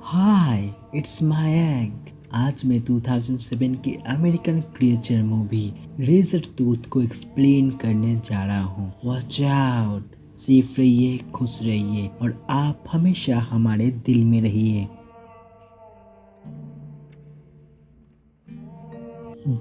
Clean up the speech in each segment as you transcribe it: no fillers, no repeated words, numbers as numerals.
Hi, it's my egg. आज मैं 2007 के American creature movie Razor Tooth को एक्सप्लेन करने जा रहा हूँ। वॉच आउट, सेफ रहिए, खुश रहिए और आप हमेशा हमारे दिल में रहिए।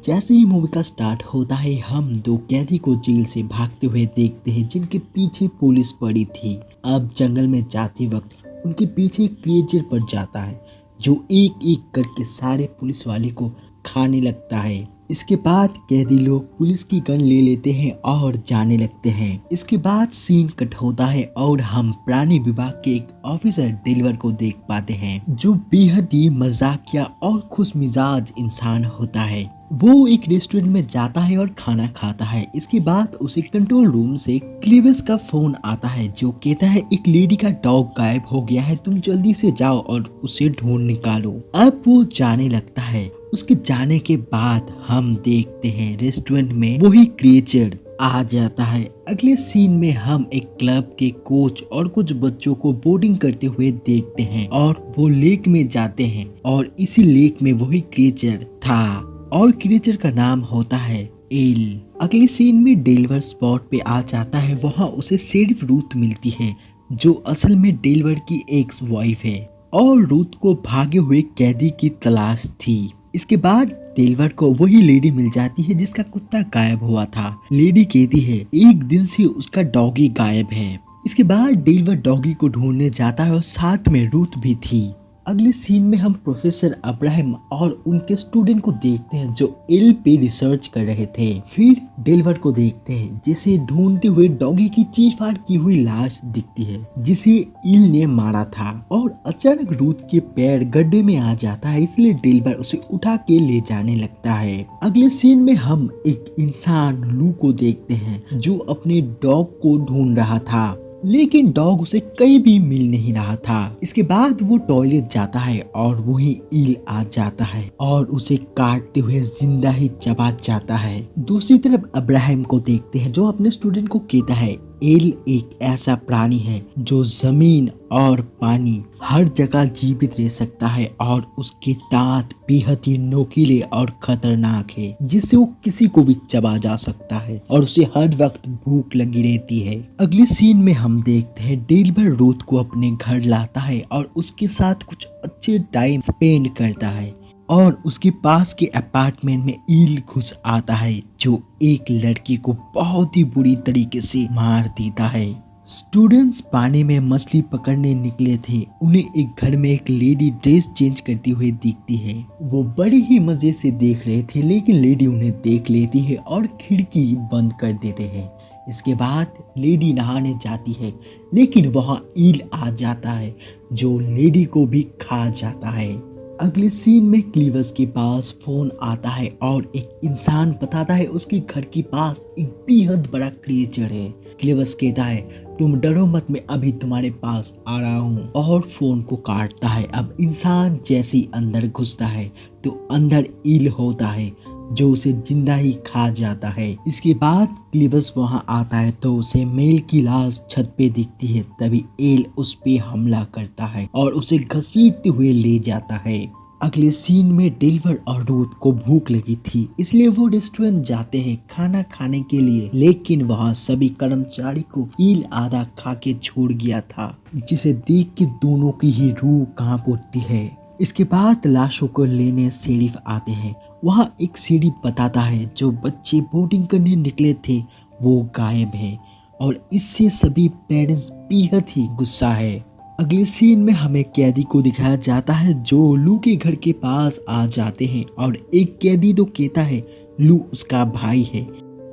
जैसे ही मूवी का स्टार्ट होता है, हम दो कैदी को जेल से भागते हुए देखते हैं जिनके पीछे पुलिस पड़ी थी। अब जंगल में जाते वक्त उनके पीछे एक क्रिएचर पड़ जाता है जो एक एक करके सारे पुलिस वाले को खाने लगता है। इसके बाद कैदी लोग पुलिस की गन ले लेते हैं और जाने लगते हैं। इसके बाद सीन कट होता है और हम प्राणी विभाग के एक ऑफिसर डेलवर को देख पाते हैं जो बेहद ही मजाकिया और खुश मिजाज इंसान होता है। वो एक रेस्टोरेंट में जाता है और खाना खाता है। इसके बाद उसे कंट्रोल रूम से क्लीवेस का फोन आता है जो कहता है एक लेडी का डॉग गायब हो गया है, तुम जल्दी से जाओ और उसे ढूंढ निकालो। अब वो जाने लगता है। उसके जाने के बाद हम देखते हैं रेस्टोरेंट में वही क्रिएचर आ जाता है। अगले सीन में हम एक क्लब के कोच और कुछ बच्चों को बोटिंग करते हुए देखते हैं और वो लेक में जाते हैं और इसी लेक में वही क्रिएचर था और क्रिएचर का नाम होता है एल। अगले सीन में डेलवर स्पॉट पे आ जाता है। वहाँ उसे शेरिफ रूथ मिलती है जो असल में डेलवर की एक्स वाइफ है और रूथ को भागे हुए कैदी की तलाश थी। इसके बाद डेलवर को वही लेडी मिल जाती है जिसका कुत्ता गायब हुआ था। लेडी कहती है एक दिन से उसका डॉगी गायब है। इसके बाद डेलवर डॉगी को ढूंढने जाता है और साथ में रूथ भी थी। अगले सीन में हम प्रोफेसर अब्राहम और उनके स्टूडेंट को देखते हैं जो एल पे रिसर्च कर रहे थे। फिर डेलवर को देखते हैं जिसे ढूंढते हुए डॉगी की चीर-फाड़ की हुई लाश दिखती है जिसे इल ने मारा था और अचानक रूथ के पैर गड्ढे में आ जाता है, इसलिए डेलवर उसे उठा के ले जाने लगता है। अगले सीन में हम एक इंसान लू को देखते हैं जो अपने डॉग को ढूंढ रहा था लेकिन डॉग उसे कहीं भी मिल नहीं रहा था। इसके बाद वो टॉयलेट जाता है और वही ईल आ जाता है और उसे काटते हुए जिंदा ही चबा जाता है। दूसरी तरफ अब्राहम को देखते हैं जो अपने स्टूडेंट को कहता है एल एक ऐसा प्राणी है जो जमीन और पानी हर जगह जीवित रह सकता है और उसके दांत बेहद ही नोकीले और खतरनाक है जिससे वो किसी को भी चबा जा सकता है और उसे हर वक्त भूख लगी रहती है। अगले सीन में हम देखते हैं डेलवर रूथ को अपने घर लाता है और उसके साथ कुछ अच्छे टाइम स्पेंड करता है और उसके पास के अपार्टमेंट में ईल घुस आता है जो एक लड़की को बहुत ही बुरी तरीके से मार देता है। स्टूडेंट्स पानी में मछली पकड़ने निकले थे। उन्हें एक घर में एक लेडी ड्रेस चेंज करती हुई दिखती है। वो बड़े ही मजे से देख रहे थे लेकिन लेडी उन्हें देख लेती है और खिड़की बंद कर देते हैं। इसके बाद लेडी नहाने जाती है लेकिन वहाँ ईल आ जाता है जो लेडी को भी खा जाता है। अगले सीन में क्लीवस के पास फोन आता है और एक इंसान बताता है उसके घर के पास एक बेहद बड़ा क्रिएचर है। क्लीवस कहता है तुम डरो मत, मैं अभी तुम्हारे पास आ रहा हूँ और फोन को काटता है। अब इंसान जैसे ही अंदर घुसता है तो अंदर ईल होता है जो उसे जिंदा ही खा जाता है। इसके बाद क्लीवस वहाँ आता है तो उसे मेल की लाश छत पे दिखती है। तभी एल उस पे हमला करता है और उसे घसीटते हुए ले जाता है। अगले सीन में डेलवर और रूथ को भूख लगी थी इसलिए वो रेस्टोरेंट जाते हैं खाना खाने के लिए, लेकिन वहाँ सभी कर्मचारी को ईल आधा खा के छोड़ गया था जिसे देख के दोनों की ही रूह कांप उठती है। इसके बाद लाशों को लेने शेरिफ आते हैं। वहाँ एक सीढ़ी बताता है जो बच्चे बोटिंग करने निकले थे वो गायब है और इससे सभी पेरेंट्स बेहद ही गुस्सा है। अगले सीन में हमें कैदी को दिखाया जाता है जो लू के घर के पास आ जाते हैं और एक कैदी तो कहता है लू उसका भाई है।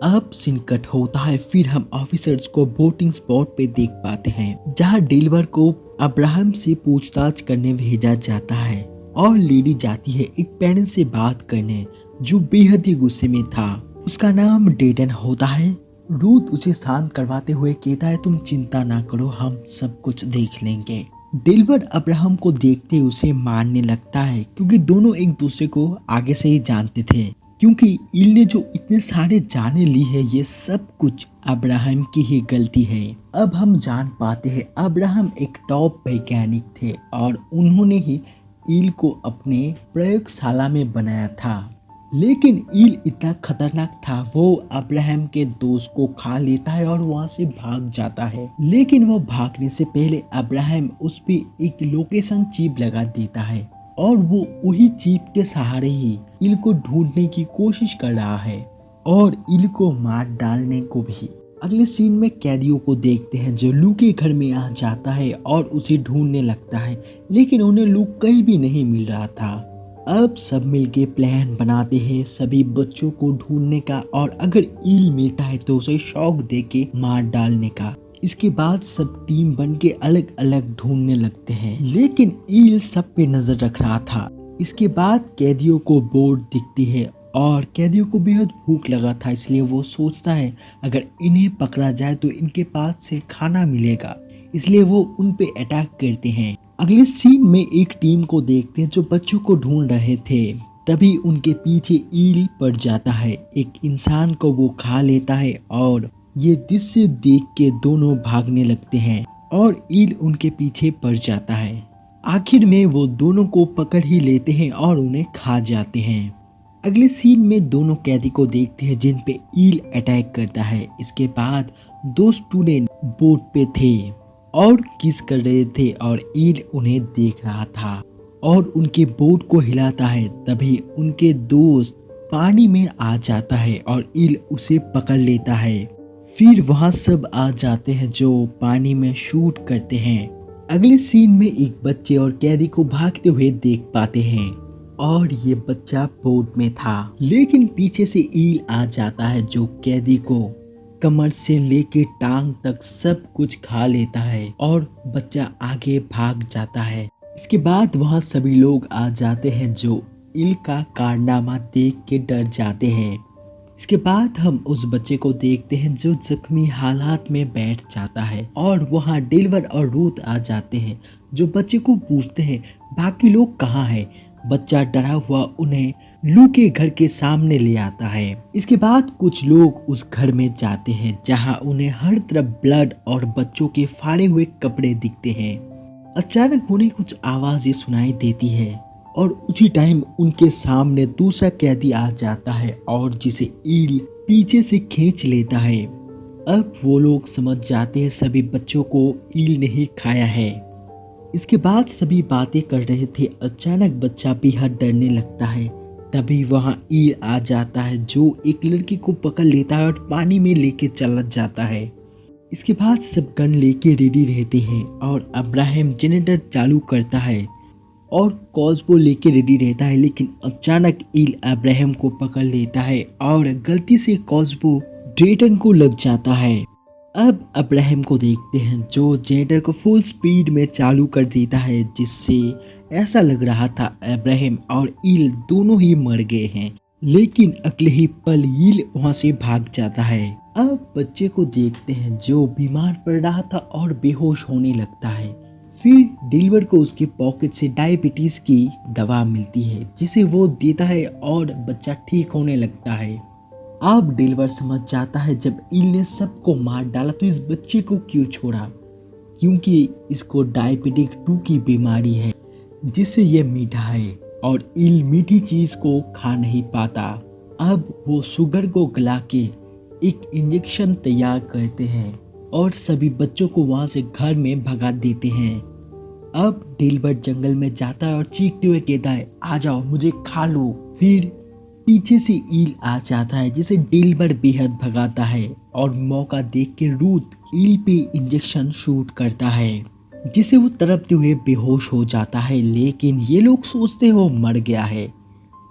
अब सीन कट होता है। फिर हम ऑफिसर्स को बोटिंग स्पॉट पे देख पाते हैं जहाँ डेलवर को अब्राहम से पूछताछ करने भेजा जाता है और लेडी जाती है एक पेरेंट से बात करने जो बेहद ही गुस्से में था। उसका नाम डेटन होता है। रूथ उसे शांत करवाते हुए कहता है तुम चिंता ना करो, हम सब कुछ देख लेंगे। डेलवर अब्राहम को देखते उसे मारने लगता है क्योंकि दोनों एक दूसरे को आगे से ही जानते थे, क्योंकि इल ने जो इतने सारे जाने ली है ये सब कुछ अब्राहम की ही गलती है। अब हम जान पाते हैं अब्राहम एक टॉप वैज्ञानिक थे और उन्होंने ही ईल को अपने प्रयोगशाला में बनाया था, लेकिन ईल इतना खतरनाक था वो अब्राहम के दोस्त को खा लेता है और वहाँ से भाग जाता है। लेकिन वो भागने से पहले अब्राहम उस पे एक लोकेशन चिप लगा देता है और वो वही चिप के सहारे ही ईल को ढूंढने की कोशिश कर रहा है और ईल को मार डालने को भी। अगले सीन में कैदियों को देखते हैं जो लू के घर में आ जाता है और उसे ढूंढने लगता है, लेकिन उन्हें लू कहीं भी नहीं मिल रहा था। अब सब मिलके प्लान बनाते हैं सभी बच्चों को ढूंढने का और अगर ईल मिलता है तो उसे शौक देके मार डालने का। इसके बाद सब टीम बन के अलग अलग ढूंढने लगते हैं, लेकिन ईल सब पे नजर रख रहा था। इसके बाद कैदियों को बोट दिखती है और कैदियों को बेहद भूख लगा था, इसलिए वो सोचता है अगर इन्हें पकड़ा जाए तो इनके पास से खाना मिलेगा, इसलिए वो उन पे अटैक करते हैं। अगले सीन में एक टीम को देखते हैं जो बच्चों को ढूंढ रहे थे, तभी उनके पीछे ईल पड़ जाता है। एक इंसान को वो खा लेता है और ये दृश्य देख के दोनों भागने लगते हैं और ईल उनके पीछे पड़ जाता है। आखिर में वो दोनों को पकड़ ही लेते हैं और उन्हें खा जाते हैं। अगले सीन में दोनों कैदी को देखते हैं जिन पे ईल अटैक करता है। इसके बाद दो स्टूडेंट बोट पे थे और किस कर रहे थे और ईल उन्हें देख रहा था और उनके बोट को हिलाता है। तभी उनके दोस्त पानी में आ जाता है और ईल उसे पकड़ लेता है। फिर वहाँ सब आ जाते हैं जो पानी में शूट करते हैं। अगले सीन में एक बच्चे और कैदी को भागते हुए देख पाते हैं और ये बच्चा बोट में था, लेकिन पीछे से ईल आ जाता है जो कैदी को कमर से लेके टांग तक सब कुछ खा लेता है और बच्चा आगे भाग जाता है। इसके बाद वहाँ सभी लोग आ जाते हैं जो ईल का कारनामा देख के डर जाते हैं। इसके बाद हम उस बच्चे को देखते हैं जो जख्मी हालात में बैठ जाता है और वहाँ डेल्वर और रूथ आ जाते हैं जो बच्चे को पूछते हैं बाकी लोग कहाँ हैं। बच्चा डरा हुआ उन्हें लू के घर के सामने ले आता है। इसके बाद कुछ लोग उस घर में जाते हैं जहां उन्हें हर तरफ ब्लड और बच्चों के फाड़े हुए कपड़े दिखते हैं। अचानक उन्हें कुछ आवाजें सुनाई देती है और उसी टाइम उनके सामने दूसरा कैदी आ जाता है और जिसे ईल पीछे से खींच लेता है। अब वो लोग समझ जाते हैं सभी बच्चों को ईल ने ही खाया है। इसके बाद सभी बातें कर रहे थे, अचानक बच्चा बेहद डरने लगता है। तभी वहाँ ईल आ जाता है जो एक लड़की को पकड़ लेता है और पानी में लेके चला जाता है। इसके बाद सब गन लेके रेडी रहते हैं और अब्राहम जनरेटर चालू करता है और कॉस्बो लेके रेडी रहता है, लेकिन अचानक ईल अब्राहम को पकड़ लेता है और गलती से कॉस्बो ड्रेटन को लग जाता है। अब अब्राहम को देखते हैं जो जनरेटर को फुल स्पीड में चालू कर देता है, जिससे ऐसा लग रहा था अब्राहम और ईल दोनों ही मर गए हैं, लेकिन अगले ही पल ईल वहां से भाग जाता है। अब बच्चे को देखते हैं जो बीमार पड़ रहा था और बेहोश होने लगता है। फिर डिल्वर को उसके पॉकेट से डायबिटीज की दवा मिलती है जिसे वो देता है और बच्चा ठीक होने लगता है। अब डिल्वर समझ जाता है जब ईल ने सबको मार डाला तो इस बच्चे को क्यों छोड़ा, क्योंकि इसको डायबिटिक 2 की बीमारी है जिससे ये मीठा है और ईल मीठी चीज को खा नहीं पाता। अब वो शुगर को गला के एक इंजेक्शन तैयार करते हैं और सभी बच्चों को वहां से घर में भगा देते हैं। अब डिल्वर जंगल में जाता है और चीखते हुए कहता है आ जाओ मुझे खा लो। फिर पीछे से ईल आ जाता है जिसे डिल्वर बेहद भगाता है और मौका देख के रूथ ईल पे इंजेक्शन शूट करता है जिसे वो तड़पते हुए बेहोश हो जाता है, लेकिन ये लोग सोचते हो मर गया है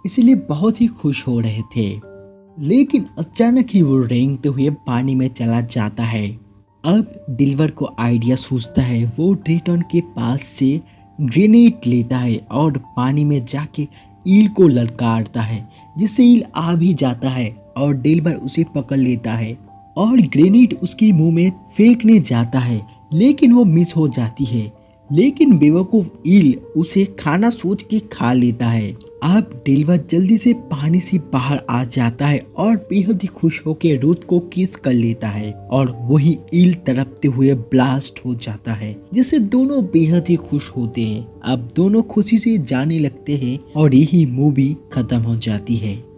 इसलिए बहुत ही खुश हो रहे थे। लेकिन अचानक ही वो रेंगते हुए पानी में चला जाता है। अब डिल्वर को आइडिया सूझता है, वो ड्रेटन के पास से ग्रेनेड लेता है और पानी में जाके ईल को ललकारता है जिससे ईल आ भी जाता है और डिल्वर उसे पकड़ लेता है और ग्रेनेड उसके मुंह में फेंकने जाता है, लेकिन वो मिस हो जाती है। लेकिन बेवकूफ ईल उसे खाना सोच के खा लेता है अब डेल्वा जल्दी से पानी से बाहर आ जाता है और बेहद ही खुश होकर रूथ को किस कर लेता है और वही ईल तड़पते हुए ब्लास्ट हो जाता है, जिससे दोनों बेहद ही खुश होते हैं। अब दोनों खुशी से जाने लगते हैं और यही मूवी खत्म हो जाती है।